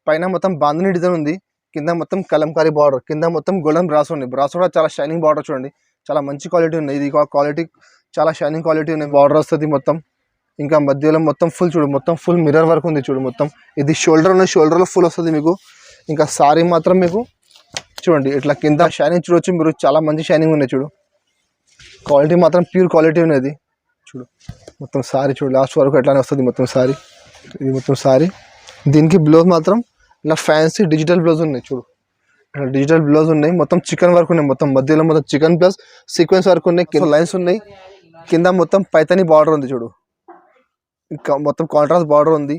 పైన మొత్తం బాందిని డిజైన్ ఉంది, కింద మొత్తం కలంకారీ బార్డర్, కింద మొత్తం గోల్డెన్ బ్రాస్ ఉంది. బ్రాస్ కూడా చాలా షైనింగ్ బార్డర్ చూడండి, చాలా మంచి క్వాలిటీ ఉంది. ఇది క్వాలిటీ చాలా షైనింగ్ క్వాలిటీ ఉంది. బార్డర్ వస్తుంది మొత్తం. ఇంకా మధ్యలో మొత్తం ఫుల్ చూడు, మొత్తం ఫుల్ మిర్రర్ వర్క్ ఉంది చూడు మొత్తం. ఇది షోల్డర్ ఉన్న షోల్డర్లో ఫుల్ వస్తుంది మీకు. ఇంకా సారీ మాత్రం మీకు చూడండి ఇట్లా కింద షైనింగ్ చూడొచ్చు మీరు, చాలా మంచి షైనింగ్ ఉన్నాయి చూడు. క్వాలిటీ మాత్రం ప్యూర్ క్వాలిటీ ఉన్నది చూడు. మొత్తం సారీ చూడు లాస్ట్ వరకు ఎట్లానే వస్తుంది మొత్తం సారీ. ఇది మొత్తం సారీ. దీనికి బ్లౌజ్ మాత్రం ఇలా ఫ్యాన్సీ డిజిటల్ బ్లౌజ్ ఉన్నాయి చూడు, ఇక్కడ డిజిటల్ బ్లౌజ్ ఉన్నాయి. మొత్తం చికెన్ వర్క్ ఉన్నాయి, మొత్తం మధ్యలో మొత్తం చికెన్ ప్లస్ సీక్వెన్స్ వర్క్ ఉన్నాయి. కింద లైన్స్ ఉన్నాయి, కింద మొత్తం పైతాని బార్డర్ ఉంది చూడు. ఇంకా మొత్తం కాంట్రాస్ట్ బార్డర్ ఉంది.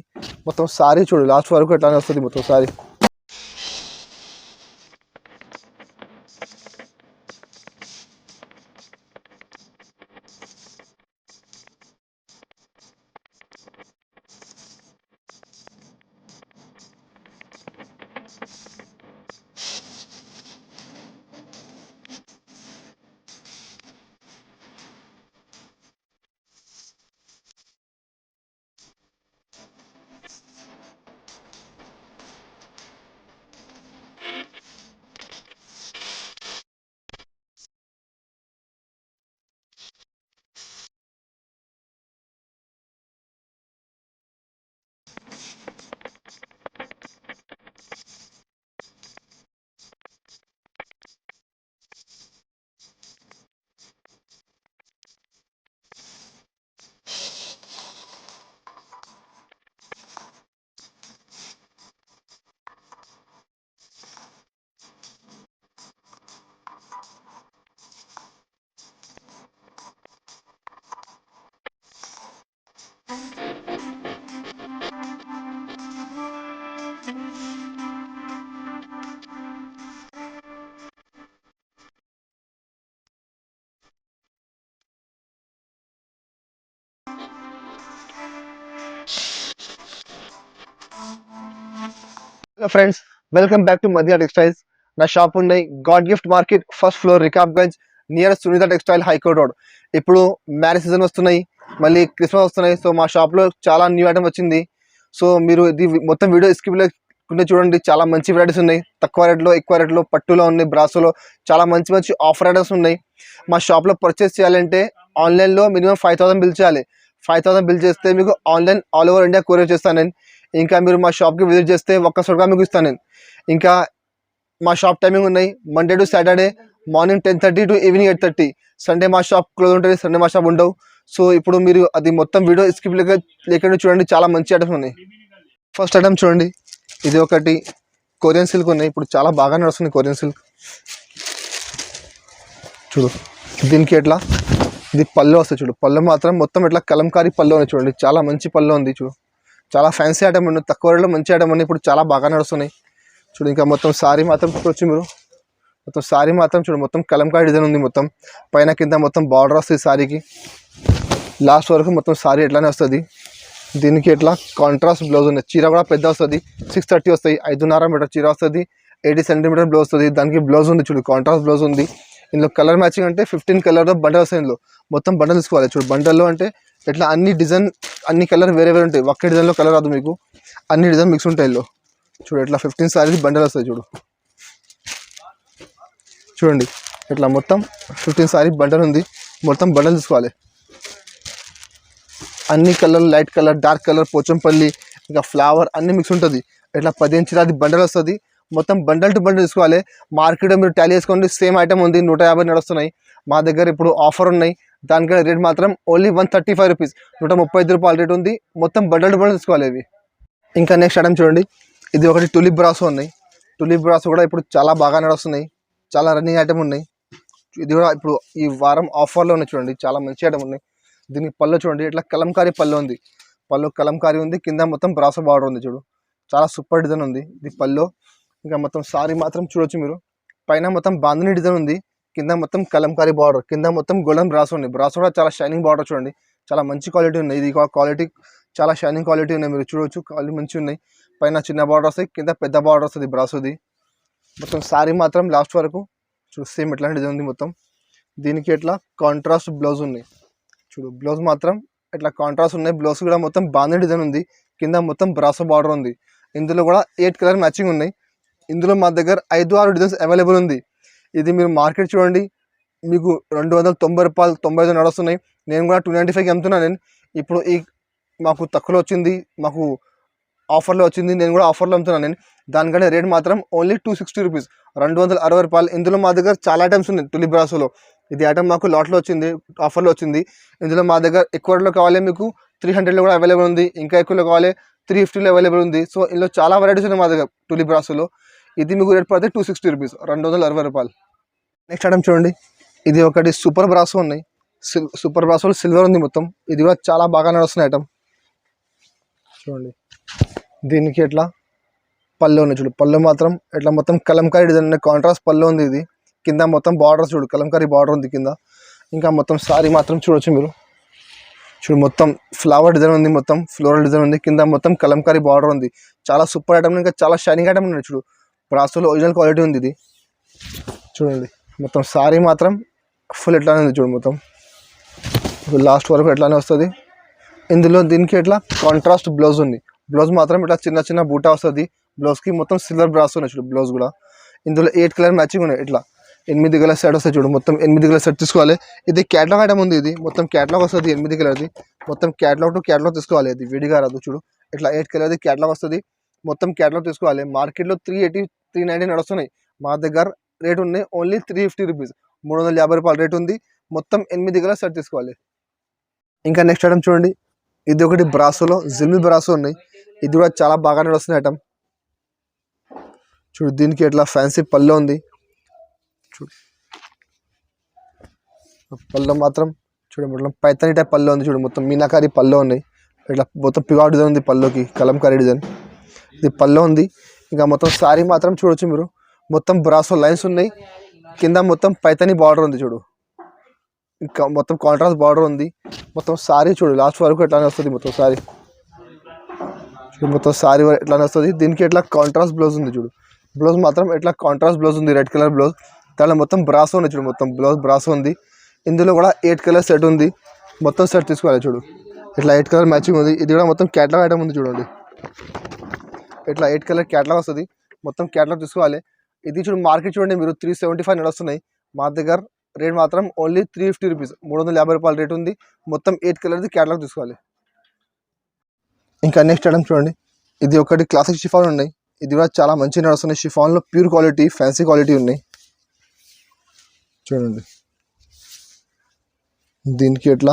మొత్తం సారీ చూడు లాస్ట్ వరకు ఎట్లానే వస్తుంది మొత్తం sari. Friends, welcome back to Madhya textiles. నా షాప్ ఉన్నాయి God gift market, first floor, Rikabganj, near Sunitha textile, high court road. ఇప్పుడు మ్యారేజ్ సీజన్ వస్తున్నాయి, మళ్ళీ క్రిస్మస్ వస్తున్నాయి. సో మా షాప్లో చాలా న్యూ ఐటమ్ వచ్చింది. సో మీరు ఇది మొత్తం వీడియో స్కిప్ లేకుండా చూడండి. చాలా మంచి వెరైటీస్ ఉన్నాయి, తక్కువ రేట్లో ఎక్కువ రేట్లో, పట్టులో ఉన్నాయి, బ్రాసోలో చాలా మంచి మంచి ఆఫర్ ఐటమ్స్ ఉన్నాయి. మా షాప్లో పర్చేస్ చేయాలంటే ఆన్లైన్లో మినిమం 5,000 బిల్ చేయాలి. 5,000 బిల్ చేస్తే మీకు online all over India courier చేస్తాను నేను. ఇంకా మీరు మా షాప్కి విజిట్ చేస్తే ఒక్కసారిగా మీకు ఇస్తాను నేను. ఇంకా మా షాప్ టైమింగ్ ఉన్నాయి Monday to Saturday morning 10:30 to evening 8:30. Sunday మా షాప్ క్లోజ్ ఉంటుంది, సండే మా షాప్ ఉండవు. సో ఇప్పుడు మీరు అది మొత్తం వీడియో స్కిప్ లేకుండా చూడండి, చాలా మంచి ఐటమ్స్ ఉన్నాయి. ఫస్ట్ ఐటమ్ చూడండి, ఇది ఒకటి కొరియన్ సిల్క్ ఉన్నాయి, ఇప్పుడు చాలా బాగా నడుస్తుంది కొరియన్ సిల్క్ చూడు. దీనికి ఎట్లా ఇది పళ్ళు వస్తుంది చూడు, పళ్ళు మాత్రం మొత్తం ఇట్లా కలంకారీ పళ్ళు ఉన్నాయి చూడండి, చాలా మంచి పళ్ళు ఉంది చూడు. చాలా ఫ్యాన్సీ ఐటమ్ ఉంది, తక్కువ రేట్లో మంచి ఐటమ్ ఉంది, ఇప్పుడు చాలా బాగా నడుస్తున్నాయి చూడు. ఇంకా మొత్తం సారీ మాత్రం చూడొచ్చు మీరు, మొత్తం సారీ మాత్రం చూడు, మొత్తం కలంకారీ డిజైన్ ఉంది. మొత్తం పైన కింద మొత్తం బార్డర్ వస్తుంది సారీకి, లాస్ట్ వరకు మొత్తం సారీ ఎట్లానే వస్తుంది. దీనికి ఎట్లా కాంట్రాస్ట్ బ్లౌజ్ ఉంది, చీర కూడా పెద్ద వస్తుంది, 630 వస్తాయి, 5.5 మీటర్ చీర వస్తుంది, 80 సెంటీమీటర్ బ్లౌజ్ వస్తుంది. దానికి బ్లౌజ్ ఉంది చూడు, కాంట్రాస్ట్ బ్లౌజ్ ఉంది. ఇందులో కలర్ మ్యాచింగ్ అంటే 15 కలర్లో బండల్ వస్తాయి. ఇందులో మొత్తం బండల్ తీసుకోవాలి చూడు. బండల్లో అంటే ఇట్లా అన్ని డిజైన్ అన్ని కలర్ వేరే వేరే ఉంటాయి, ఒకే డిజైన్లో కలర్ రాదు మీకు, అన్ని డిజైన్ మిక్స్ ఉంటాయి ఇందులో చూడు. ఇట్లా 15 సారీస్ బండల్ వస్తాయి చూడు, చూడండి ఇట్లా మొత్తం 15 సారీ బండల్ ఉంది. మొత్తం బండల్ తీసుకోవాలి, అన్ని colour, light colour, dark colour, Pochampalli, ఇంకా ఫ్లవర్ అన్ని మిక్స్ ఉంటుంది. ఇట్లా 15 చీర అది బండల్ వస్తుంది. మొత్తం బండల్ టు బండల్ తీసుకోవాలి. మార్కెట్లో మీరు టాలీ చేసుకోండి, సేమ్ ఐటమ్ ఉంది, 150 నడుస్తున్నాయి. మా దగ్గర ఇప్పుడు ఆఫర్ ఉన్నాయి, దానికన్నా రేట్ మాత్రం ఓన్లీ 135 రూపీస్, 135 రూపాయలు రేట్ ఉంది. మొత్తం బండల్ టు బండల్ తీసుకోవాలి ఇవి. ఇంకా నెక్స్ట్ ఐటమ్ చూడండి, ఇది ఒకటి టులిప్ బ్రాసో ఉన్నాయి. టులిప్ బ్రాసో కూడా ఇప్పుడు చాలా బాగా నడుస్తున్నాయి, చాలా రన్నింగ్ ఐటమ్ ఉన్నాయి. ఇది కూడా ఇప్పుడు ఈ వారం ఆఫర్లో ఉన్నాయి చూడండి, చాలా మంచి ఐటమ్ ఉన్నాయి. దీనికి పళ్ళు చూడండి, ఇట్లా కలంకారీ పళ్ళు ఉంది, పళ్ళు కలంకారీ ఉంది, కింద మొత్తం బ్రాసో బార్డర్ ఉంది చూడు, చాలా సూపర్ డిజైన్ ఉంది ఇది పళ్ళు. ఇంకా మొత్తం సారీ మాత్రం చూడొచ్చు మీరు, పైన మొత్తం బాందిని డిజైన్ ఉంది, కింద మొత్తం కలంకారీ బార్డర్, కింద మొత్తం గోల్డెన్ బ్రాసో ఉంది. బ్రాసో కూడా చాలా షైనింగ్ బార్డర్ చూడండి, చాలా మంచి క్వాలిటీ ఉన్నాయి. ఇది క్వాలిటీ చాలా షైనింగ్ క్వాలిటీ ఉన్నాయి, మీరు చూడొచ్చు, క్వాలిటీ మంచిగా ఉన్నాయి. పైన చిన్న బార్డర్ వస్తాయి, కింద పెద్ద బార్డర్ వస్తుంది బ్రాసోది. మొత్తం సారీ మాత్రం లాస్ట్ వరకు చూడు, సేమ్ ఎట్లాంటి డిజైన్ ఉంది మొత్తం. దీనికి ఎట్లా కాంట్రాస్ట్ బ్లౌజ్ ఉన్నాయి చూడు, బ్లౌజ్ మాత్రం ఇట్లా కాంట్రాస్ట్ ఉన్నాయి. బ్లౌజ్ కూడా మొత్తం బాందిని డిజైన్ ఉంది, కింద మొత్తం బ్రాసో బార్డర్ ఉంది. ఇందులో కూడా 8 కలర్ మ్యాచింగ్ ఉన్నాయి. ఇందులో మా దగ్గర 5-6 డిజైన్స్ అవైలబుల్ ఉంది. ఇది మీరు మార్కెట్ చూడండి, మీకు 290 రూపాయలు 95 నడుస్తున్నాయి. నేను కూడా 295కి అమ్ముతున్నాను. నేను ఇప్పుడు మాకు తక్కువలో వచ్చింది, మాకు ఆఫర్లో వచ్చింది, నేను కూడా ఆఫర్లో అమ్ముతున్నాను. నేను దానికంటే రేట్ మాత్రం ఓన్లీ 260 రూపీస్, 260 రూపాయలు. ఇందులో మా దగ్గర చాలా ఐటమ్స్ ఉన్నాయి. టులిప్ బ్రాసోలో ఇది ఐటమ్ మాకు లాట్లో వచ్చింది, ఆఫర్లో వచ్చింది. ఇందులో మా దగ్గర ఎక్కువలో కావాలి మీకు 300లో కూడా అవైలబుల్ ఉంది, ఇంకా ఎక్కువలో కావాలి 350లో అవైలబుల్ ఉంది. సో ఇందులో చాలా వెరైటీస్ ఉన్నాయి మా దగ్గర టులిప్ బ్రాసోలో. ఇది మీకు రేట్ పడితే 260 రూపీస్, 260 రూపాయలు. నెక్స్ట్ ఐటమ్ చూడండి, ఇది ఒకటి సూపర్ బ్రాసో ఉన్నాయి. సూపర్ బ్రాసోలో సిల్వర్ ఉంది మొత్తం. ఇది కూడా చాలా బాగా నడుస్తున్న ఐటమ్ చూడండి. దీనికి ఎట్లా పళ్ళు ఉన్నాయి చూడు, పళ్ళు మాత్రం ఎట్లా మొత్తం కలంకారీ డిజైన్ కాంట్రాస్ట్ పళ్ళు ఉంది. ఇది కింద మొత్తం బార్డర్స్ చూడు, కలంకారీ బార్డర్ ఉంది కింద. ఇంకా మొత్తం సారీ మాత్రం చూడొచ్చు మీరు, చూడు మొత్తం ఫ్లవర్ డిజైన్ ఉంది, మొత్తం ఫ్లోరల్ డిజైన్ ఉంది, కింద మొత్తం కలంకారీ బార్డర్ ఉంది. చాలా సూపర్ ఐటమ్, ఇంకా చాలా షైనింగ్ ఐటమ్ ఉన్నాయి చూడు. బ్రాసోలో ఒరిజినల్ క్వాలిటీ ఉంది ఇది చూడండి. మొత్తం సారీ మాత్రం ఫుల్ ఎట్లానే ఉంది చూడు, మొత్తం లాస్ట్ వరకు ఎట్లానే వస్తుంది. ఇందులో దీనికి ఎట్లా కాంట్రాస్ట్ బ్లౌజ్ ఉంది. బ్లౌజ్ మాత్రం ఇట్లా చిన్న చిన్న బూటా వస్తుంది. బ్లౌజ్కి మొత్తం సిల్వర్ బ్రాస్ ఉన్నాయి చూడు. బ్లౌజ్ కూడా ఇందులో 8 కలర్ మ్యాచింగ్ ఉన్నాయి. ఇట్లా 8 కలర్ సెట్ వస్తాయి చూడు, మొత్తం 8 కలర్ సెట్ తీసుకోవాలి. ఇది క్యాటలాగ్ ఐటమ్ ఉంది, ఇది మొత్తం క్యాటలాగ్ వస్తుంది 8 కలర్ది. మొత్తం క్యాటలాగ్ టు క్యాటలాగ్ తీసుకోవాలి, ఇది విడిగా రాదు చూడు. ఇట్లా 8 కలర్ది క్యాటలాగ్ వస్తుంది, మొత్తం క్యాటలాగ్ తీసుకోవాలి. మార్కెట్లో 380 390 నడుస్తున్నాయి. మా దగ్గర రేట్ ఉన్నాయి ఓన్లీ 350 రూపీస్, 350 రూపాయలు రేట్ ఉంది. మొత్తం 8 కలర్ సెట్ తీసుకోవాలి. ఇంకా నెక్స్ట్ ఐటమ్ చూడండి, ఇది ఒకటి బ్రాసోలో జిమ్మి బ్రాసో ఉన్నాయి. ఇది కూడా చాలా బాగా నడుస్తున్న ఐటమ్ చూడు. దీనికి ఎట్లా ఫ్యాన్సీ పళ్ళు ఉంది చూడు, పళ్ళు మాత్రం చూడు మొత్తం పైతాని టైప్ పళ్ళు ఉంది చూడు. మొత్తం మీనాకారి పళ్ళు ఉన్నాయి. ఇట్లా మొత్తం పిగాట్ డిజైన్ ఉంది పళ్ళుకి, కలంకారీ డిజైన్ ఇది పళ్ళు ఉంది. ఇంకా మొత్తం శారీ మాత్రం చూడొచ్చు మీరు, మొత్తం బ్రాసో లైన్స్ ఉన్నాయి. కింద మొత్తం పైతాని బార్డర్ ఉంది చూడు, ఇంకా మొత్తం కాంట్రాస్ట్ బార్డర్ ఉంది. మొత్తం శారీ చూడు లాస్ట్ వరకు ఎట్లానే వస్తుంది. మొత్తం శారీ చూడు, మొత్తం శారీ ఎట్లానే వస్తుంది. దీనికి ఎట్లా కాంట్రాస్ట్ బ్లౌజ్ ఉంది చూడు. బ్లౌజ్ మాత్రం ఎట్లా కాంట్రాస్ట్ బ్లౌజ్ ఉంది, రెడ్ కలర్ బ్లౌజ్. దాంట్లో మొత్తం బ్రాసో ఉంది చూడు, మొత్తం బ్లౌజ్ బ్రాసో ఉంది. ఇందులో కూడా 8 కలర్ సెట్ ఉంది, మొత్తం సెట్ తీసుకోవాలి చూడు. ఇట్లా 8 కలర్ మ్యాచింగ్ ఉంది. ఇది కూడా మొత్తం క్యాటలాగ్ ఐటమ్ ఉంది చూడండి. ఇట్లా 8 కలర్ క్యాటలాగ్ వస్తుంది, మొత్తం క్యాటలాగ్ తీసుకోవాలి. ఇది చూడు మార్కెట్ చూడండి మీరు 375 నడుస్తున్నాయి. మా దగ్గర రేట్ మాత్రం ఓన్లీ 350 రూపీస్, 350 రూపాయలు రేట్ ఉంది. మొత్తం 8 కలర్ది క్యాటలాగ్ తీసుకోవాలి. ఇంకా నెక్స్ట్ ఐటమ్ చూడండి, ఇది ఒకటి క్లాసిక్ షిఫాన్ ఉన్నాయి. ఇది కూడా చాలా మంచిగా నడుస్తున్నాయి. షిఫాన్లో ప్యూర్ క్వాలిటీ, ఫ్యాన్సీ క్వాలిటీ ఉన్నాయి చూడండి. దీనికి ఎట్లా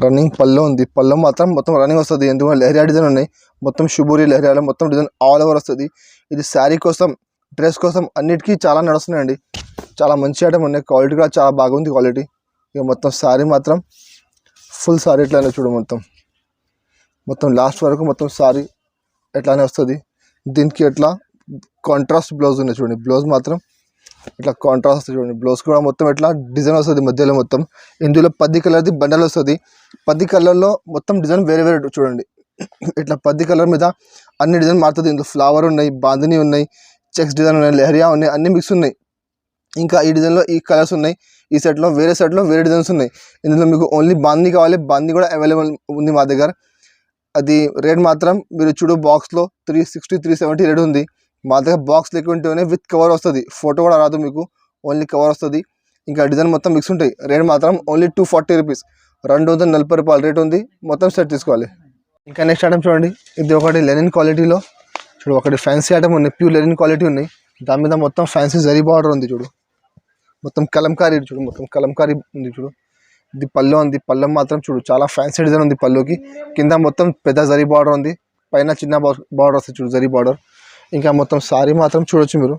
రన్నింగ్ పళ్ళు ఉంది. పళ్ళు మాత్రం మొత్తం రన్నింగ్ వస్తుంది, ఎందుకంటే లెహరియా డిజైన్ ఉన్నాయి. మొత్తం షుబూరి లెహరియాలో మొత్తం డిజైన్ ఆల్ ఓవర్ వస్తుంది. ఇది శారీ కోసం, డ్రెస్ కోసం అన్నిటికీ చాలా నడుస్తున్నాయండి. చాలా మంచి ఐటమ్ ఉన్నాయి, క్వాలిటీ కూడా చాలా బాగుంది క్వాలిటీ. ఇక మొత్తం శారీ మాత్రం ఫుల్ శారీ ఎట్లానే చూడు, మొత్తం లాస్ట్ వరకు మొత్తం శారీ ఎట్లానే వస్తుంది. దీనికి ఎట్లా కాంట్రాస్ట్ బ్లౌజ్ ఉన్నాయి చూడండి. బ్లౌజ్ మాత్రం ఇట్లా కాంట్రాస్ట్ వస్తుంది చూడండి. బ్లౌజ్ కూడా మొత్తం ఎట్లా డిజైన్ వస్తుంది మధ్యలో మొత్తం. ఇందులో 10 కలర్ది బండల్ వస్తుంది. 10 కలర్లో మొత్తం డిజైన్ వేరే వేరే చూడండి. ఇట్లా 10 కలర్ మీద అన్ని డిజైన్ మారుతుంది. ఇందులో ఫ్లవర్ ఉన్నాయి, బాందిని ఉన్నాయి, చెక్స్ డిజైన్ ఉన్నాయి, లెహరియా ఉన్నాయి, అన్ని మిక్స్ ఉన్నాయి. ఇంకా ఈ డిజైన్లో ఈ కలర్స్ ఉన్నాయి. ఈ సెట్లో వేరే డిజైన్స్ ఉన్నాయి. ఇందులో మీకు ఓన్లీ బాందీ కావాలి, బాందీ కూడా అవైలబుల్ ఉంది మా దగ్గర. అది రేట్ మాత్రం మీరు చూడు బాక్స్లో 360 370 రేట్ ఉంది. మా దగ్గర బాక్స్ లేకుంటేనే విత్ కవర్ వస్తుంది, ఫోటో కూడా రాదు మీకు, ఓన్లీ కవర్ వస్తుంది. ఇంకా డిజైన్ మొత్తం మిక్స్ ఉంటాయి. రేట్ మాత్రం ఓన్లీ 240 రూపీస్, 240 రూపాయలు రేట్ ఉంది. మొత్తం సెట్ తీసుకోవాలి. ఇంకా నెక్స్ట్ ఐటమ్ చూడండి, ఇది ఒకటి లెనిన్ క్వాలిటీలో చూడు, ఒకటి ఫ్యాన్సీ ఐటమ్ ఉన్నాయి, ప్యూర్ లెనిన్ క్వాలిటీ ఉన్నాయి. దాని మీద మొత్తం ఫ్యాన్సీ జరీ బార్డర్ ఉంది చూడు, మొత్తం కలంకారీ చూడు, మొత్తం కలంకారీ ఉంది చూడు. ఇది పళ్ళు ఉంది. పళ్ళు మాత్రం చూడు చాలా ఫ్యాన్సీ డిజైన్ ఉంది పళ్ళుకి. కింద మొత్తం పెద్ద జరీ బార్డర్ ఉంది, పైన చిన్న బార్డర్ వస్తుంది చూడు, జరీ బార్డర్. ఇంకా మొత్తం సారీ మాత్రం చూడొచ్చు మీరు,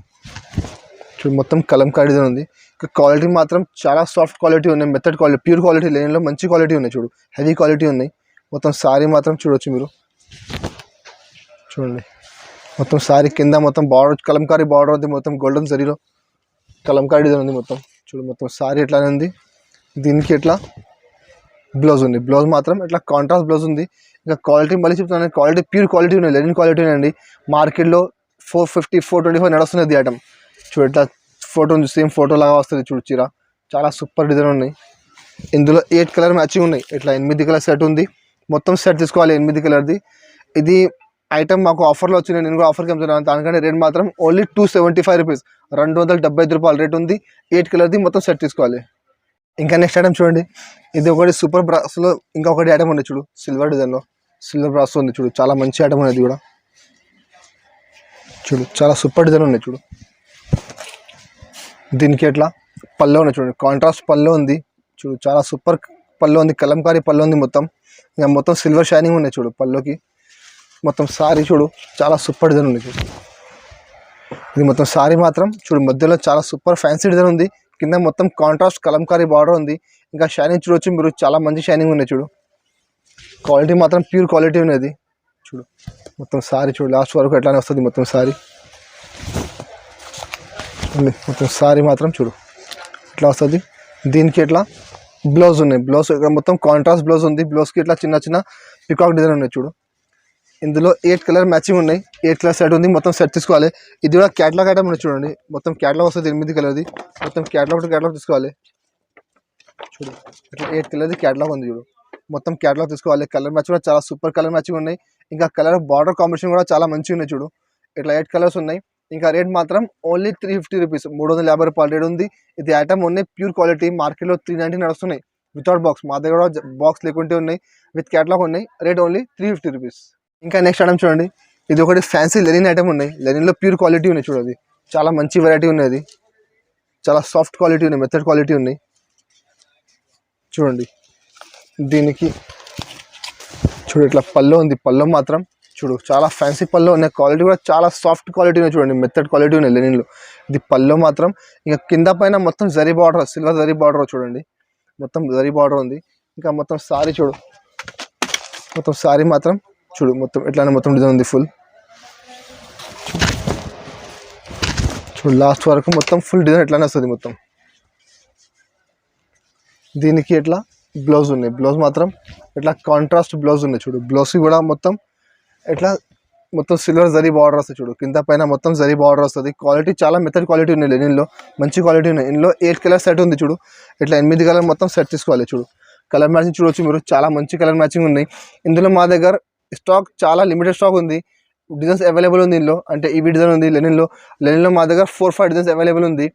చూడు మొత్తం కలంకారీ డిజైన్ ఉంది. ఇంకా క్వాలిటీ మాత్రం చాలా సాఫ్ట్ క్వాలిటీ ఉన్నాయి, మెథడ్ క్వాలిటీ, ప్యూర్ క్వాలిటీ, లేనిలో మంచి క్వాలిటీ ఉన్నాయి చూడు, హెవీ క్వాలిటీ ఉన్నాయి. మొత్తం సారీ మాత్రం చూడొచ్చు మీరు, చూడండి మొత్తం సారీ కింద మొత్తం బార్డర్ కలంకారీ బార్డర్ ఉంది, మొత్తం గోల్డెన్ జరీలో కలంకారీ డిజైన్ ఉంది మొత్తం చూడు. మొత్తం సారీ ఎట్లానే ఉంది. దీనికి ఎట్లా బ్లౌజ్ ఉంది. బ్లౌజ్ మాత్రం ఇట్లా కాంట్రాస్ట్ బ్లౌజ్ ఉంది. ఇంకా క్వాలిటీ మళ్ళీ చెప్తున్నాను, క్వాలిటీ ప్యూర్ క్వాలిటీ ఉన్నాయి, లెనిన్ క్వాలిటీ అండి. మార్కెట్లో 450 425 నడుస్తున్నది ఐటమ్ చూడు. ఇట్లా ఫోటో ఉంది, సేమ్ ఫోటో లాగా వస్తుంది చూడు చీర, చాలా సూపర్ డిజైన్ ఉన్నాయి. ఇందులో 8 కలర్ మ్యాచింగ్ ఉన్నాయి. ఇట్లా 8 కలర్ సెట్ ఉంది, మొత్తం సెట్ తీసుకోవాలి 8 కలర్ది. ఇది ఐటమ్ మాకు ఆఫర్లో వచ్చింది, నేను కూడా ఆఫర్కి అమ్ముతున్నాను. దానికంటే రేట్ మాత్రం ఓన్లీ 275 రూపీస్, 275 రూపాయలు రేట్ ఉంది. 8 కలర్ది మొత్తం సెట్ తీసుకోవాలి. ఇంకా నెక్స్ట్ ఐటమ్ చూడండి, ఇది ఒకటి సూపర్ బ్రాస్లో ఇంకొకటి ఐటమ్ ఉంది చూడు, సిల్వర్ డిజైన్లో సిల్వర్ బ్రాస్ ఉంది చూడు, చాలా మంచి ఐటమ్ ఉంది కూడా చూడు, చాలా సూపర్ డిజైన్ ఉన్నాయి చూడు. దీనికి ఎట్లా పళ్ళు ఉన్నాయి చూడండి, కాంట్రాస్ట్ పళ్ళు ఉంది చూడు, చాలా సూపర్ పళ్ళు ఉంది, కలంకారీ పళ్ళు ఉంది మొత్తం. ఇంకా మొత్తం సిల్వర్ షైనింగ్ ఉన్నాయి చూడు పళ్ళుకి. మొత్తం సారీ చూడు, చాలా సూపర్ డిజైన్ ఉంది చూడు. ఇది మొత్తం సారీ మాత్రం చూడు, మధ్యలో చాలా సూపర్ ఫ్యాన్సీ డిజైన్ ఉంది. కింద మొత్తం కాంట్రాస్ట్ కలంకారీ బార్డర్ ఉంది. ఇంకా షైనింగ్ చూడొచ్చు మీరు, చాలా మంచి షైనింగ్ ఉన్నాయి చూడు. క్వాలిటీ మాత్రం ప్యూర్ క్వాలిటీ ఉన్నది చూడు. మొత్తం సారీ చూడు, లాస్ట్ వరకు ఎట్లానే వస్తుంది మొత్తం సారీ. మొత్తం సారీ మాత్రం చూడు ఇట్లా వస్తుంది. దీనికి ఇట్లా బ్లౌజ్ ఉన్నాయి, బ్లౌజ్ ఇక్కడ మొత్తం కాంట్రాస్ట్ బ్లౌజ్ ఉంది. బ్లౌజ్కి ఇట్లా చిన్న చిన్న పికాక్ డిజైన్ ఉన్నాయి చూడు. ఇందులో 8 కలర్ మ్యాచింగ్ ఉన్నాయి, 8 కలర్ సెట్ ఉంది. మొత్తం సెట్ తీసుకోవాలి. ఇది కూడా క్యాటలాగ్ ఐటమ్ ఉంది చూడండి, మొత్తం క్యాటలాగ్ వస్తుంది 8 కలర్ది. మొత్తం క్యాటలాగ్ తీసుకోవాలి చూడు. ఇట్లా 8 కలర్ది క్యాటలాగ్ ఉంది చూడు, మొత్తం క్యాటలాగ్ తీసుకోవాలి. కలర్ మ్యాచ్ కూడా చాలా సూపర్ కలర్ మ్యాచింగ్ ఉన్నాయి. ఇంకా కలర్ బార్డర్ కాంబినేషన్ కూడా చాలా మంచిగా ఉన్నాయి చూడు. ఇట్లా 8 కలర్స్ ఉన్నాయి. ఇంకా రేట్ మాత్రం ఓన్లీ 350 రూపీస్, 350 రూపాయలు రేట్ ఉంది. ఇది ఐటమ్ ఉన్నాయి ప్యూర్ క్వాలిటీ, మార్కెట్లో 390 నడుస్తున్నాయి వితౌట్ బాక్స్. మా దగ్గర బాక్స్ లేకుంటే ఉన్నాయి, విత్ క్యాటలాగ్ ఉన్నాయి. Rate only 350 rupees. ఇంకా నెక్స్ట్ ఐటమ్ చూడండి, ఇది ఒకటి ఫ్యాన్సీ లెనిన్ ఐటమ్ ఉన్నాయి. లెనిన్లో ప్యూర్ క్వాలిటీ ఉన్నాయి చూడు, అది చాలా మంచి వెరైటీ ఉన్నది. చాలా సాఫ్ట్ క్వాలిటీ ఉన్నాయి, మెథడ్ క్వాలిటీ ఉన్నాయి చూడండి. దీనికి చూడు ఇట్లా పళ్ళు ఉంది, పళ్ళు మాత్రం చూడు చాలా ఫ్యాన్సీ పళ్ళు ఉన్నాయి. క్వాలిటీ కూడా చాలా సాఫ్ట్ క్వాలిటీ ఉన్నాయి చూడండి, మెథడ్ క్వాలిటీ ఉన్నాయి లెనిన్లో. ఇది పళ్ళు మాత్రం. ఇంకా కింద పైన మొత్తం zari border, silver zari border చూడండి, మొత్తం జరీ బార్డర్ ఉంది. ఇంకా మొత్తం సారీ చూడు, మొత్తం సారీ మాత్రం చూడు, మొత్తం ఎట్లానే మొత్తం డిజైన్ ఉంది ఫుల్ చూడు. లాస్ట్ వరకు మొత్తం ఫుల్ డిజైన్ ఎట్లానే వస్తుంది మొత్తం. దీనికి ఎట్లా బ్లౌజ్ ఉన్నాయి, బ్లౌజ్ మాత్రం ఇట్లా కాంట్రాస్ట్ బ్లౌజ్ ఉన్నాయి చూడు. బ్లౌజ్కి కూడా మొత్తం ఎట్లా మొత్తం సిల్వర్ జరీ బార్డర్ వస్తుంది చూడు, కింద పైన మొత్తం జరీ బార్డర్ వస్తుంది. క్వాలిటీ చాలా మెథడ్ క్వాలిటీ ఉన్నాయి లెనిన్లో, మంచి క్వాలిటీ ఉన్నాయి. ఇందులో 8 కలర్ సెట్ ఉంది చూడు, ఇట్లా 8 కలర్ మొత్తం సెట్ తీసుకోవాలి చూడు. కలర్ మ్యాచింగ్ చూడవచ్చు మీరు, చాలా మంచి కలర్ మ్యాచింగ్ ఉన్నాయి. ఇందులో మా దగ్గర స్టాక్ చాలా లిమిటెడ్ స్టాక్ ఉంది, డిజైన్స్ అవైలబుల్ ఉంది ఇందులో. అంటే ఈ డిజైన్ ఉంది లెనిన్లో మా దగ్గర 4-5 డిజైన్స్ అవైలబుల్ ఉంది.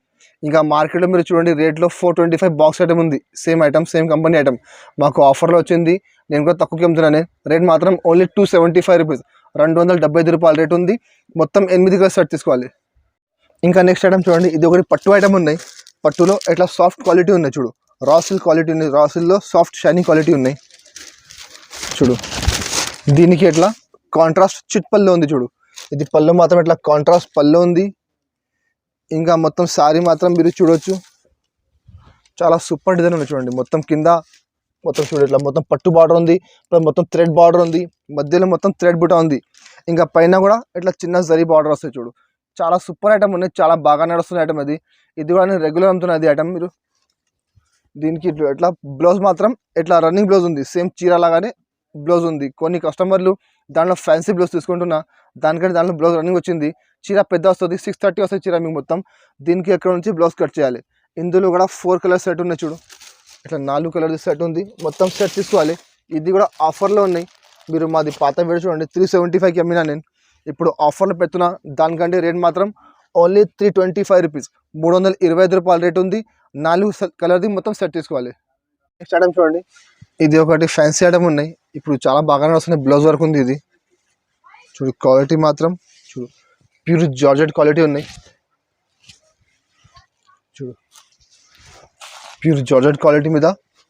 ఇంకా మార్కెట్లో మీరు చూడండి రేట్లో 425 బాక్స్ ఐటమ్ ఉంది, same item, same company item. మాకు ఆఫర్లో వచ్చింది, నేను కూడా తక్కువకి అమ్ముతున్నాను. రేట్ మాత్రం ఓన్లీ 275 రూపీస్, 275 రూపాయలు రేట్ ఉంది. మొత్తం 8 కలర్ సెట్ తీసుకోవాలి. ఇంకా నెక్స్ట్ ఐటమ్ చూడండి, ఇది ఒకటి పట్టు ఐటమ్ ఉన్నాయి. పట్టులో ఇట్లా సాఫ్ట్ క్వాలిటీ ఉన్నాయి చూడు, రా సిల్క్ క్వాలిటీ ఉంది. రా సిల్క్లో సాఫ్ట్ షైనింగ్ క్వాలిటీ ఉన్నాయి చూడు. దీనికి ఎట్లా కాంట్రాస్ట్ చిట్ పళ్ళు ఉంది చూడు, ఇది పళ్ళు మాత్రం ఇట్లా కాంట్రాస్ట్ పళ్ళు ఉంది. ఇంకా మొత్తం సారీ మాత్రం మీరు చూడొచ్చు, చాలా సూపర్ డిజైన్ ఉంది చూడండి. మొత్తం కింద మొత్తం చూడు ఇట్లా మొత్తం పట్టు బార్డర్ ఉంది, మొత్తం థ్రెడ్ బార్డర్ ఉంది, మధ్యలో మొత్తం థ్రెడ్ బుట్ట ఉంది. ఇంకా పైన కూడా ఇట్లా చిన్న జరీ బార్డర్ వస్తుంది చూడు. చాలా సూపర్ ఐటమ్ ఉంది, చాలా బాగా నడుస్తున్న ఐటమ్ అది. ఇది కూడా నేను రెగ్యులర్ అమ్ముతున్నది ఐటమ్ మీరు. దీనికి ఇట్లా బ్లౌజ్ మాత్రం ఇట్లా రన్నింగ్ బ్లౌజ్ ఉంది, సేమ్ చీర లాగానే బ్లౌజ్ ఉంది. కొన్ని కస్టమర్లు దాంట్లో ఫ్యాన్సీ బ్లౌజ్ తీసుకుంటున్నా, దానికంటే దాంట్లో బ్లౌజ్ రన్నింగ్ వచ్చింది. చీర పెద్ద వస్తుంది, 630 వస్తుంది చీర మీకు మొత్తం. దీనికి ఎక్కడ నుంచి బ్లౌజ్ కట్ చేయాలి. ఇందులో కూడా 4 కలర్ సెట్ ఉన్నాయి చూడు, ఇట్లా 4 కలర్ సెట్ ఉంది, మొత్తం సెట్ తీసుకోవాలి. ఇది కూడా ఆఫర్లో ఉన్నాయి. మీరు మాది పాత వీడియో చూడండి, 375కి అమ్మినా నేను, ఇప్పుడు ఆఫర్లో పెడుతున్నా. దానికంటే రేట్ మాత్రం ఓన్లీ 325 రూపీస్, 325 రూపాయలు రేట్ ఉంది. 4 కలర్ది మొత్తం సెట్ తీసుకోవాలి. నెక్స్ట్ ఐటమ్ చూడండి, ఇది ఒకటి ఫ్యాన్సీ ఐటమ్ ఉన్నాయి, ఇప్పుడు చాలా బాగానే వస్తున్నాయి. బ్లౌజ్ వర్క్ ఉంది ఇది చూడు, క్వాలిటీ మాత్రం చూడు ప్యూర్ జార్జెట్ క్వాలిటీ ఉన్నాయి చూడు. ప్యూర్ జార్జెట్ క్వాలిటీ మీద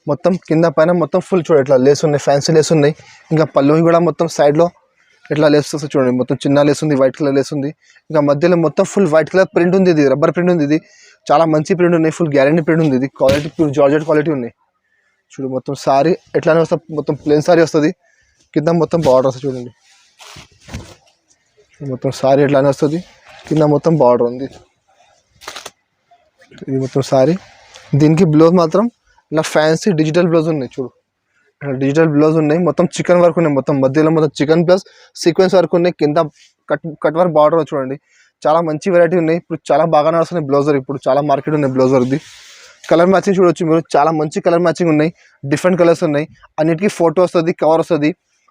మొత్తం కింద పైన మొత్తం ఫుల్ చూడు ఇట్లా లేస్ ఉన్నాయి, ఫ్యాన్సీ లేస్ ఉన్నాయి. ఇంకా పళ్ళు కూడా మొత్తం సైడ్లో ఇట్లా లేస్ వస్తుంది చూడండి, మొత్తం చిన్న లేస్ ఉంది, వైట్ కలర్ లేస్ ఉంది. ఇంకా మధ్యలో మొత్తం ఫుల్ వైట్ కలర్ ప్రింట్ ఉంది, ఇది రబ్బర్ ప్రింట్ ఉంది. ఇది చాలా మంచి ప్రింట్ ఉన్నాయి, ఫుల్ గ్యారంటీ ప్రింట్ ఉంది. ఇది క్వాలిటీ ప్యూర్ జార్జెట్ క్వాలిటీ ఉన్నాయి చూడు. మొత్తం సారీ ఎట్లానే వస్తుంది, మొత్తం ప్లెయిన్ సారీ వస్తుంది, కింద మొత్తం బార్డర్ వస్తుంది చూడండి. మొత్తం సారీ ఎట్లానే వస్తుంది, కింద మొత్తం బార్డర్ ఉంది. ఇది మొత్తం సారీ. దీనికి బ్లౌజ్ మాత్రం ఇలా ఫ్యాన్సీ డిజిటల్ బ్లౌజ్ ఉన్నాయి చూడు, డిజిటల్ బ్లౌజ్ ఉన్నాయి. మొత్తం చికెన్ వర్క్ ఉన్నాయి, మొత్తం మధ్యలో మొత్తం చికెన్ ప్లస్ సీక్వెన్స్ వర్క్ ఉన్నాయి. కింద కట్ వర్క్ బార్డర్ చూడండి, చాలా మంచి వెరైటీ ఉన్నాయి. ఇప్పుడు చాలా బాగా నడుస్తున్నాయి బ్లౌజర్, ఇప్పుడు చాలా మార్కెట్ ఉన్నాయి బ్లౌజర్ది. కలర్ మ్యాచింగ్ చూడొచ్చు మీరు, చాలా మంచి కలర్ మ్యాచింగ్ ఉన్నాయి, డిఫరెంట్ కలర్స్ ఉన్నాయి. అన్నిటికీ ఫోటో వస్తుంది, కవర్ వస్తుంది.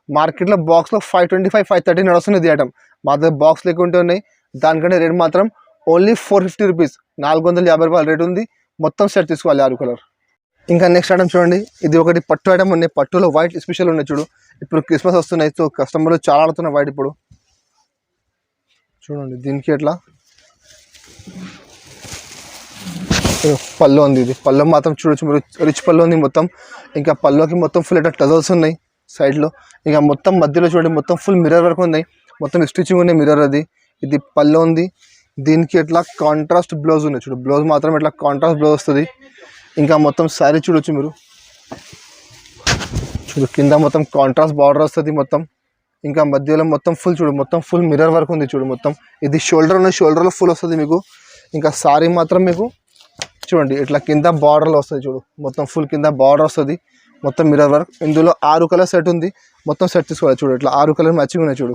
మార్కెట్లో బాక్స్లో 525, 530 నడుస్తున్నది ఐటమ్. మా దగ్గర బాక్స్ లేకుంటే ఉన్నాయి. దానికంటే రేట్ మాత్రం ఓన్లీ 450 రూపీస్, 450 రూపాయలు రేట్ ఉంది. మొత్తం సెట్ తీసుకోవాలి 6 కలర్. ఇంకా నెక్స్ట్ ఐటమ్ చూడండి, ఇది ఒకటి పట్టు ఐటమ్ ఉన్నాయి. పట్టులో వైట్ స్పెషల్ ఉన్నాయి చూడు. ఇప్పుడు క్రిస్మస్ వస్తున్నాయి, సో కస్టమర్లు చాలా ఆడుతున్నారు వైట్. ఇప్పుడు చూడండి, దీనికి ఎట్లా పళ్ళు ఉంది. ఇది పళ్ళు మాత్రం చూడొచ్చు మీరు, రిచ్ పళ్ళు ఉంది మొత్తం. ఇంకా పళ్ళుకి మొత్తం ఫుల్ ఇట్లా టజల్స్ ఉన్నాయి సైడ్లో. ఇంకా మొత్తం మధ్యలో చూడండి, మొత్తం ఫుల్ మిర్రర్ వర్క్ ఉన్నాయి. మొత్తం స్టిచ్చింగ్ ఉన్నాయి మిర్రర్ అది. ఇది పళ్ళు ఉంది. దీనికి ఎట్లా కాంట్రాస్ట్ బ్లౌజ్ ఉన్నాయి చూడు. బ్లౌజ్ మాత్రం ఇట్లా కాంట్రాస్ట్ బ్లౌజ్ వస్తుంది. ఇంకా మొత్తం శారీ చూడొచ్చు మీరు, చూడు కింద మొత్తం కాంట్రాస్ట్ బార్డర్ వస్తుంది మొత్తం. ఇంకా మధ్యలో మొత్తం ఫుల్ చూడు, మొత్తం ఫుల్ మిర్రర్ వర్క్ ఉంది చూడు మొత్తం. ఇది షోల్డర్ ఉన్న, షోల్డర్లో ఫుల్ వస్తుంది మీకు. ఇంకా శారీ మాత్రం మీకు చూడండి ఇట్లా కింద బార్డర్లో వస్తుంది చూడు, మొత్తం ఫుల్ కింద బార్డర్ వస్తుంది, మొత్తం మిర్రర్ వర్క్. ఇందులో 6 కలర్ సెట్ ఉంది. మొత్తం సెట్ తీసుకోవాలి చూడు. ఇట్లా 6 కలర్ మ్యాచింగ్ ఉన్నాయి చూడు.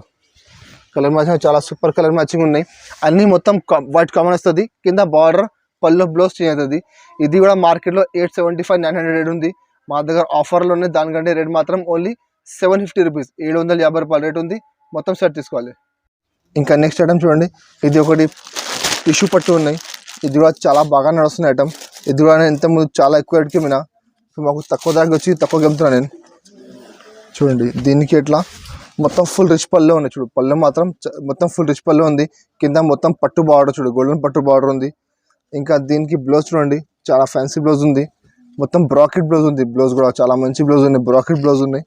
కలర్ మ్యాచింగ్ చాలా సూపర్ కలర్ మ్యాచింగ్ ఉన్నాయి. అన్నీ మొత్తం వైట్ కామన్ వస్తుంది. కింద బార్డర్, పళ్ళు, బ్లౌజ్ చేంజ్ అవుతుంది. ఇది కూడా మార్కెట్లో 875, 900 రేట్ ఉంది. మా దగ్గర ఆఫర్లో ఉన్నాయి. దానికంటే రేట్ మాత్రం ఓన్లీ 750 రూపీస్, 750 రూపాయలు రేట్ ఉంది. మొత్తం సెట్ తీసుకోవాలి. ఇంకా నెక్స్ట్ ఐటమ్ చూడండి, ఇది ఒకటి టిష్యూ పట్టు ఉన్నాయి. ఇది కూడా చాలా బాగా నడుస్తున్న ఐటమ్. ఇది కూడా నేను ఇంతకుముందు చాలా ఎక్కువ రేట్కి అమ్మినా, మాకు తక్కువ ధరకి వచ్చి తక్కువగా అమ్ముతున్నాను నేను. చూడండి, దీనికి ఎట్లా మొత్తం ఫుల్ రిచ్ పళ్ళు ఉన్నాయి చూడు. పళ్ళు మాత్రం మొత్తం ఫుల్ రిచ్ పళ్ళు ఉంది. కింద మొత్తం పట్టు బార్డర్ చూడు, గోల్డెన్ పట్టు బార్డర్ ఉంది. ఇంకా దీనికి బ్లౌజ్ చూడండి, చాలా ఫ్యాన్సీ బ్లౌజ్ ఉంది. మొత్తం బ్రాకెట్ బ్లౌజ్ ఉంది. బ్లౌజ్ కూడా చాలా మంచి బ్లౌజ్ ఉంది, బ్రాకెట్ బ్లౌజ్ ఉన్నాయి.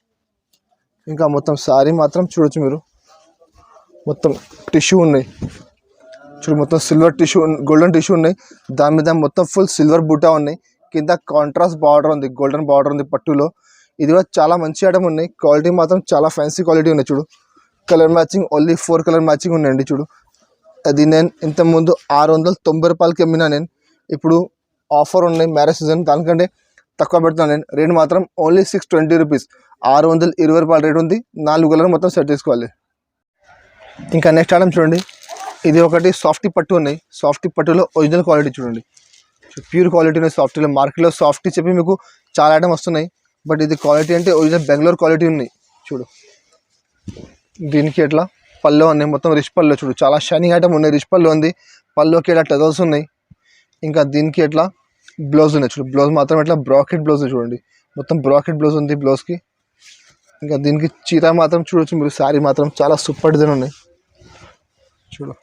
ఇంకా మొత్తం శారీ మాత్రం చూడొచ్చు మీరు, మొత్తం టిష్యూ ఉన్నాయి చూడు. మొత్తం సిల్వర్ టిష్యూ, గోల్డెన్ టిష్యూ ఉన్నాయి. దాని మీద మొత్తం ఫుల్ సిల్వర్ బూటా ఉన్నాయి. కింద కాంట్రాస్ట్ బార్డర్ ఉంది, గోల్డెన్ బార్డర్ ఉంది పట్టులో. ఇది కూడా చాలా మంచి ఐటమ్ ఉన్నాయి. క్వాలిటీ మాత్రం చాలా ఫ్యాన్సీ క్వాలిటీ ఉన్నాయి చూడు. Colour matching only 4 colour matching ఉన్నాయండి చూడు. అది నేను ఇంతకుముందు 690 రూపాయలకి అమ్మినా నేను. ఇప్పుడు ఆఫర్ ఉన్నాయి మ్యారేజ్ సీజన్, దానికంటే తక్కువ పెడుతున్నాను నేను. రేట్ మాత్రం ఓన్లీ 620 రూపీస్, 620 రూపాయల రేట్ ఉంది. 4 కలర్ మొత్తం సెట్ చేసుకోవాలి. ఇంకా నెక్స్ట్ ఐటమ్ చూడండి, ఇది ఒకటి సాఫ్టీ పట్టు ఉన్నాయి. సాఫ్టీ పట్టులో ఒరిజినల్ క్వాలిటీ చూడండి, ప్యూర్ క్వాలిటీ ఉన్నాయి సాఫ్టీలో. మార్కెట్లో సాఫ్టీ చెప్పి మీకు చాలా ఐటమ్ వస్తున్నాయి, బట్ ఇది క్వాలిటీ అంటే ఒరిజినల్ బెంగళూరు క్వాలిటీ ఉన్నాయి చూడు. దీనికి ఎట్లా పళ్ళు ఉన్నాయి, మొత్తం రిచ్ పళ్ళు చూడు. చాలా షైనింగ్ ఐటమ్ ఉన్నాయి, రిచ్ పళ్ళు ఉంది. పళ్ళుకి ఎట్లా టజల్స్ ఉన్నాయి. ఇంకా దీనికి ఎట్లా బ్లౌజ్ ఉన్నాయి చూడు. బ్లౌజ్ మాత్రం ఎట్లా బ్రాకెట్ బ్లౌజ్ చూడండి, మొత్తం బ్రాకెట్ బ్లౌజ్ ఉంది బ్లౌజ్కి. ఇంకా దీనికి చీర మాత్రం చూడొచ్చు మీరు. శారీ మాత్రం చాలా సూపర్ డిజైన్ ఉన్నాయి చూడు,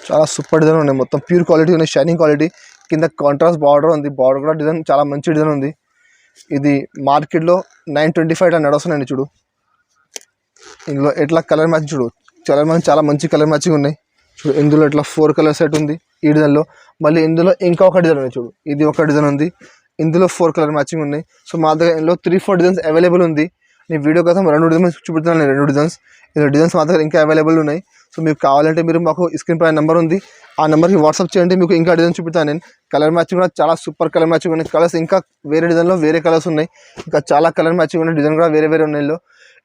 చాలా సూపర్ డిజైన్ ఉన్నాయి. మొత్తం ప్యూర్ క్వాలిటీ ఉన్నాయి, షైనింగ్ క్వాలిటీ. కింద కాంట్రాస్ట్ బార్డర్ ఉంది. బార్డర్ కూడా డిజైన్ చాలా మంచి డిజైన్ ఉంది. ఇది మార్కెట్లో 925 అని నడుస్తున్నాయండి చూడు. ఇందులో ఎట్లా కలర్ మ్యాచింగ్ చూడు, కలర్ మ్యాచింగ్ చాలా మంచి కలర్ మ్యాచింగ్ ఉన్నాయి చూడు. ఇందులో ఇట్లా 4 కలర్ సెట్ ఉంది ఈ డిజైన్లో. మళ్ళీ ఇందులో ఇంకా ఒక డిజైన్ ఉంది చూడు. ఇది ఒక డిజైన్ ఉంది, ఇందులో 4 కలర్ మ్యాచింగ్ ఉన్నాయి. సో మా దగ్గర ఇందులో 3-4 డిజైన్స్ అవైలబుల్ ఉంది. నేను వీడియో కోసం 2 డిజైన్స్ చూపుతున్నాను, 2 డిజైన్స్. ఇందులో డిజైన్స్ మా దగ్గర ఇంకా అవైలబుల్ ఉన్నాయి. సో మీకు కావాలంటే మీరు మాకు స్క్రీన్ పైన నెంబర్ ఉంది, ఆ నెంబర్కి వాట్సాప్ చేయండి. మీకు ఇంకా డిజైన్ చూపుతాను నేను. కలర్ మ్యాచింగ్ కూడా చాలా సూపర్ కలర్ మ్యాచింగ్ ఉన్నాయి. కలర్స్ ఇంకా వేరే డిజైన్లో వేరే కలర్స్ ఉన్నాయి. ఇంకా చాలా కలర్ మ్యాచింగ్ ఉన్నాయి, డిజైన్ కూడా వేరే వేరే ఉన్నాయి.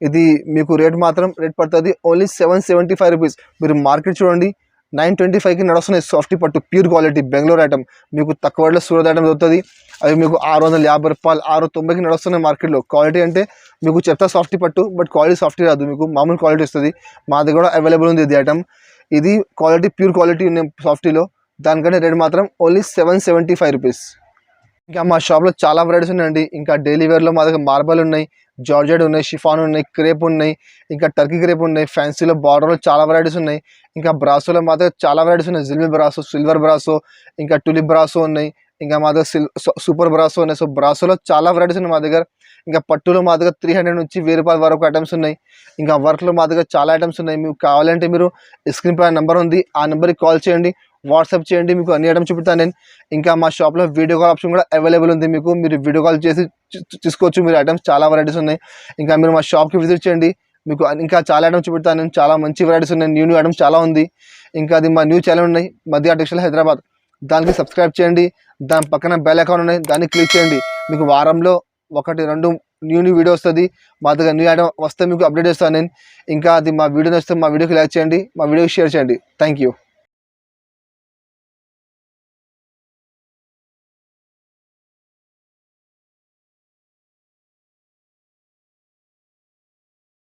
ఇది మీకు రేట్ మాత్రం రేట్ పడుతుంది ఓన్లీ 775 రూపీస్. మీరు మార్కెట్ చూడండి 925కి నడుస్తున్నాయి. సాఫ్టీ పట్టు ప్యూర్ క్వాలిటీ బెంగళూరు ఐటమ్. మీకు తక్కువ రేట్లో సూరత్ ఐటమ్ దొరుకుతుంది. అవి మీకు 650 రూపాయలు, 690కి నడుస్తున్నాయి మార్కెట్లో. క్వాలిటీ అంటే మీకు చెప్తా సాఫ్టీ పట్టు, బట్ క్వాలిటీ సాఫ్టీ రాదు, మీకు మామూలు క్వాలిటీ వస్తుంది. మా దగ్గర కూడా అవైలబుల్ ఉంది ఇది ఐటమ్. ఇది క్వాలిటీ ప్యూర్ క్వాలిటీ ఉన్నాయి సాఫ్టీలో. దానికంటే రేట్ మాత్రం ఓన్లీ 775 రూపీస్. ఇంకా మా షాప్లో చాలా వెరైటీస్ ఉన్నాయండి. ఇంకా డైలీ వేర్లో మా దగ్గర మార్బల్ ఉన్నాయి, జార్జెట్ ఉన్నాయి, షిఫాన్ ఉన్నాయి, క్రేప్ ఉన్నాయి, ఇంకా టర్కీ క్రేప్ ఉన్నాయి. ఫ్యాన్సీలో బార్డర్లో చాలా వెరైటీస్ ఉన్నాయి. ఇంకా బ్రాసోలో మా దగ్గర చాలా వెరైటీస్ ఉన్నాయి. జిల్మి బ్రాసో, సిల్వర్ బ్రాసో, ఇంకా టులిప్ బ్రాసో ఉన్నాయి. ఇంకా మా దగ్గర సూపర్ బ్రాసో ఉన్నాయి. సో బ్రాసోలో చాలా వెరైటీస్ ఉన్నాయి మా దగ్గర. ఇంకా పట్టులో మా దగ్గర 300 నుంచి 1000 రూపాయల వరకు ఐటమ్స్ ఉన్నాయి. ఇంకా వర్క్లో మా దగ్గర చాలా ఐటమ్స్ ఉన్నాయి. మీకు కావాలంటే మీరు స్క్రీన్ పైన నెంబర్ ఉంది, ఆ నెంబర్కి కాల్ చేయండి, వాట్సాప్ చేయండి, మీకు అన్ని ఐటమ్స్ చూపుతాను నేను. ఇంకా మా షాప్లో వీడియో కాల్ ఆప్షన్ కూడా అవైలబుల్ ఉంది. మీరు వీడియో కాల్ చేసి తీసుకోవచ్చు. మీరు ఐటమ్స్ చాలా వెరైటీస్ ఉన్నాయి. ఇంకా మీరు మా షాప్కి విజిట్ చేయండి, మీకు ఇంకా చాలా ఐటమ్స్ చూపుతాను నేను. చాలా మంచి వెరైటీస్ ఉన్నాయి, న్యూ ఐటమ్స్ చాలా ఉంది. ఇంకా అది మా న్యూ ఛానల్ ఉన్నాయి, మధ్య టెక్స్టైల్ హైదరాబాద్. దానికి సబ్స్క్రైబ్ చేయండి. దాని పక్కన బెల్ ఐకాన్ ఉన్నాయి, దాన్ని క్లిక్ చేయండి. మీకు వారంలో 1-2 న్యూ వీడియో వస్తుంది. మా దగ్గర న్యూ ఐటమ్ వస్తే మీకు అప్డేట్ చేస్తాను నేను. ఇంకా అది మా వీడియో వస్తే మా వీడియోకి లైక్ చేయండి, మా వీడియోకి షేర్ చేయండి. Thank you.